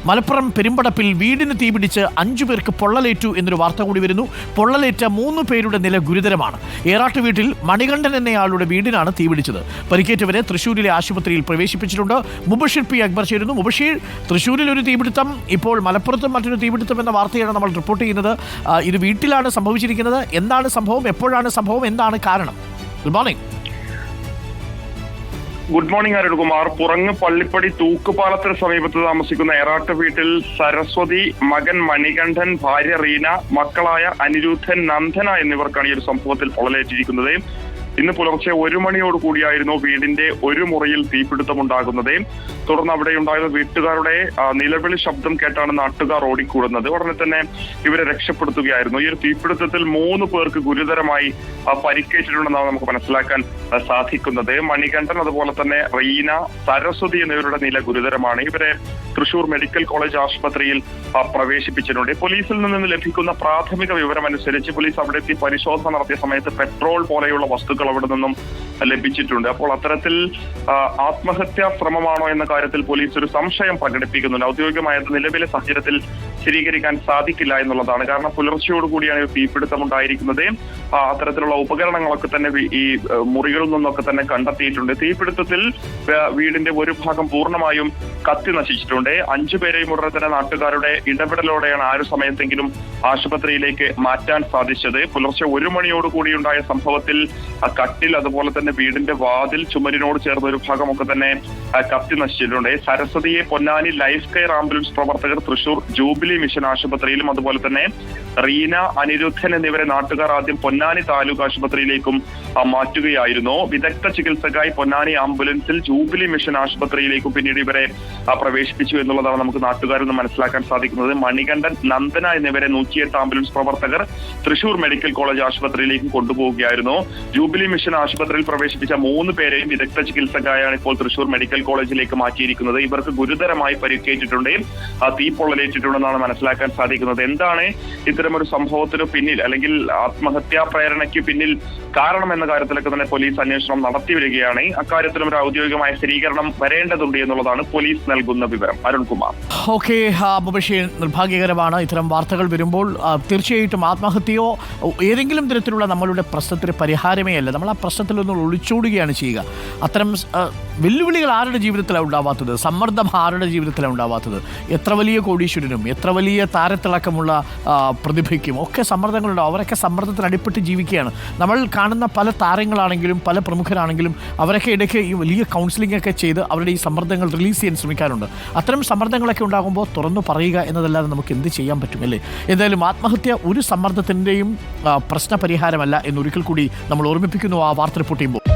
മലപ്പുറം പെരുമ്പടപ്പിൽ വീടിന് തീപിടിച്ച് 5 പേർക്ക് പൊള്ളലേറ്റു എന്നൊരു വാർത്ത കൂടി വരുന്നു. പൊള്ളലേറ്റ 3 പേരുടെ നില ഗുരുതരമാണ്. ഏറാട്ട് വീട്ടിൽ മണികണ്ഠൻ എന്നയാളുടെ വീടിനാണ് തീപിടിച്ചത്. പരിക്കേറ്റവരെ തൃശ്ശൂരിലെ ആശുപത്രിയിൽ പ്രവേശിപ്പിച്ചിട്ടുണ്ട്. മുബഷീർ പി അക്ബർ ചേരുന്നു. മുബഷീർ, തൃശ്ശൂരിൽ ഒരു തീപിടുത്തം, ഇപ്പോൾ മലപ്പുറത്തും മറ്റൊരു തീപിടുത്തം എന്ന വാർത്തയാണ് നമ്മൾ റിപ്പോർട്ട് ചെയ്യുന്നത്. ഇത് വീട്ടിലാണ് സംഭവിച്ചിരിക്കുന്നത്. എന്താണ് സംഭവം? എപ്പോഴാണ് സംഭവം? എന്താണ് കാരണം? Good morning. Good morning Arunkumar. Purangu Pallippadi തൂക്കുപാലത്തിന് സമീപത്ത് താമസിക്കുന്ന ഏറാട്ട് വീട്ടിൽ സരസ്വതി, മകൻ മണികണ്ഠൻ, ഭാര്യ റീന, മക്കളായ അനിരുദ്ധൻ, നന്ദന എന്നിവർക്കാണ് ഈ ഒരു സംഭവത്തിൽ പൊള്ളലേറ്റിരിക്കുന്നത്. ഇന്ന് പുലർച്ചെ 1 മണിയോട് കൂടിയായിരുന്നു വീടിന്റെ ഒരു മുറിയിൽ തീപിടുത്തമുണ്ടാകുന്നത്. തുടർന്ന് അവിടെ ഉണ്ടായിരുന്ന വീട്ടുകാരുടെ നിലവിളി ശബ്ദം കേട്ടാണ് നാട്ടുകാർ ഓടിക്കൂടുന്നത്. ഉടനെ തന്നെ ഇവരെ രക്ഷപ്പെടുത്തുകയായിരുന്നു. ഈ ഒരു തീപിടുത്തത്തിൽ 3 പേർക്ക് ഗുരുതരമായി പരിക്കേറ്റിട്ടുണ്ടെന്നാണ് നമുക്ക് മനസ്സിലാക്കാൻ സാധിക്കുന്നത്. മണികണ്ഠൻ, അതുപോലെ തന്നെ റീന, സരസ്വതി എന്നിവരുടെ നില ഗുരുതരമാണ്. ഇവരെ തൃശൂർ മെഡിക്കൽ കോളേജ് ആശുപത്രിയിൽ പ്രവേശിപ്പിച്ചിട്ടുണ്ട്. പോലീസിൽ നിന്ന് ലഭിക്കുന്ന പ്രാഥമിക വിവരമനുസരിച്ച് പോലീസ് അവിടെ എത്തി പരിശോധന നടത്തിയ സമയത്ത് പെട്രോൾ പോലെയുള്ള വസ്തുക്കൾ അവിടെ നിന്നും ലഭിച്ചിട്ടുണ്ട്. അപ്പോൾ അത്തരത്തിൽ ആത്മഹത്യാ ശ്രമമാണോ എന്ന കാര്യത്തിൽ പോലീസ് ഒരു സംശയം പ്രകടിപ്പിക്കുന്നുണ്ട്. ഔദ്യോഗികമായ നിലവിലെ സാഹചര്യത്തിൽ സ്ഥിരീകരിക്കാൻ സാധിക്കില്ല എന്നുള്ളതാണ്. കാരണം പുലർച്ചയോടുകൂടിയാണ് തീപിടുത്തം ഉണ്ടായിരിക്കുന്നത്. അത്തരത്തിലുള്ള ഉപകരണങ്ങളൊക്കെ തന്നെ ഈ മുറികളിൽ നിന്നൊക്കെ തന്നെ കണ്ടെത്തിയിട്ടുണ്ട്. തീപിടുത്തത്തിൽ വീടിന്റെ ഒരു ഭാഗം പൂർണ്ണമായും കത്തി നശിച്ചിട്ടുണ്ട്. 5 പേരെയും ഉടനെ തന്നെ നാട്ടുകാരുടെ ഇടപെടലോടെയാണ് ആ ഒരു സമയത്തെങ്കിലും ആശുപത്രിയിലേക്ക് മാറ്റാൻ സാധിച്ചത്. പുലർച്ചെ 1 മണിയോടുകൂടി ഉണ്ടായ സംഭവത്തിൽ കട്ടിൽ, അതുപോലെ തന്നെ വീടിന്റെ വാതിൽ, ചുമരിനോട് ചേർന്ന ഒരു ഭാഗമൊക്കെ തന്നെ കത്തി നശിച്ചിട്ടുണ്ട്. സരസ്വതിയെ പൊന്നാനി ലൈഫ് കെയർ ആംബുലൻസ് പ്രവർത്തകർ തൃശൂർ ജൂബിലി മിഷൻ ആശുപത്രിയിലും, അതുപോലെ തന്നെ റീന, അനിരുദ്ധൻ എന്നിവരെ നാട്ടുകാർ ആദ്യം പൊന്നാനി താലൂക്ക് ആശുപത്രിയിലേക്കും മാറ്റുകയായിരുന്നു. വിദഗ്ധ ചികിത്സക്കായി പൊന്നാനി ആംബുലൻസിൽ ജൂബിലി മിഷൻ ആശുപത്രിയിലേക്കും പിന്നീട് ഇവരെ പ്രവേശിപ്പിച്ചു എന്നുള്ളതാണ് നമുക്ക് നാട്ടുകാരിൽ നിന്ന് മനസ്സിലാക്കാൻ സാധിക്കുന്നത്. മണികണ്ഠൻ, നന്ദന എന്നിവരെ 108 ആംബുലൻസ് പ്രവർത്തകർ തൃശൂർ മെഡിക്കൽ കോളേജ് ആശുപത്രിയിലേക്കും കൊണ്ടുപോവുകയായിരുന്നു. ജൂബിലി മിഷൻ ആശുപത്രിയിൽ പ്രവേശിപ്പിച്ച 3 പേരെയും വിദഗ്ധ ചികിത്സക്കായാണ് ഇപ്പോൾ തൃശൂർ മെഡിക്കൽ കോളേജിലേക്ക് മാറ്റിയിരിക്കുന്നത്. ഇവർക്ക് ഗുരുതരമായി പരിക്കേറ്റിട്ടുണ്ട്, തീ പൊള്ളലേറ്റിട്ടുണ്ടെന്നാണ് മനസ്സിലാക്കാൻ സാധിക്കുന്നത്. എന്താണ് ഇത്തരമൊരു സംഭവത്തിന് പിന്നിൽ, അല്ലെങ്കിൽ ആത്മഹത്യാ പ്രേരണയ്ക്ക് പിന്നിൽ കാരണം എന്ന കാര്യത്തിലൊക്കെ തന്നെ പോലീസ് അന്വേഷണം നടത്തി വരികയാണ്. അക്കാര്യത്തിലും ഒരു ഔദ്യോഗികമായ സ്ഥിരീകരണം വരേണ്ടതുണ്ട് എന്നുള്ളതാണ് പോലീസ് നൽകുന്ന വിവരം. അരുൺകുമാർ. ഓക്കെ മുബഷീർ, നിർഭാഗ്യകരമാണ് ഇത്തരം വാർത്തകൾ വരുമ്പോൾ. തീർച്ചയായിട്ടും ആത്മഹത്യയോ ഏതെങ്കിലും തരത്തിലുള്ള നമ്മളുടെ പ്രശ്നത്തിന് പരിഹാരമേ അല്ല. നമ്മൾ ആ പ്രശ്നത്തിൽ നിന്ന് ഒളിച്ചോടുകയാണ് ചെയ്യുക. അത്തരം വെല്ലുവിളികൾ ആരുടെ ജീവിതത്തിലാണ് ഉണ്ടാവാത്തത്? സമ്മർദ്ദം ആരുടെ ജീവിതത്തിലാണ് ഉണ്ടാവാത്തത്? എത്ര വലിയ കോടീശ്വരനും എത്ര വലിയ താരത്തിളക്കമുള്ള പ്രതിഭയ്ക്കും ഒക്കെ സമ്മർദ്ദങ്ങളുണ്ടാവും. അവരൊക്കെ സമ്മർദ്ദത്തിന് അടിപ്പെട്ട് ജീവിക്കുകയാണ്. നമ്മൾ കാണുന്ന പല താരങ്ങളാണെങ്കിലും പല പ്രമുഖരാണെങ്കിലും അവരൊക്കെ ഇടയ്ക്ക് ഈ വലിയ കൗൺസിലിംഗ് ഒക്കെ ചെയ്ത് അവരുടെ ഈ സമ്മർദ്ദങ്ങൾ റിലീസ് ചെയ്യാൻ ശ്രമിക്കാറുണ്ട്. അത്തരം സമ്മർദ്ദങ്ങളൊക്കെ ഉണ്ടാകുമ്പോൾ തുറന്നു പറയുക എന്നതല്ലാതെ നമുക്ക് എന്ത് ചെയ്യാൻ പറ്റും, അല്ലേ? എന്തായാലും ആത്മഹത്യ ഒരു സമ്മർദ്ദത്തിൻ്റെയും പ്രശ്ന പരിഹാരമല്ല എന്നൊരിക്കൽ കൂടി നമ്മൾ ഓർമ്മിപ്പിക്കുന്നു ആ വാർത്ത റിപ്പോർട്ട് ചെയ്യുമ്പോൾ.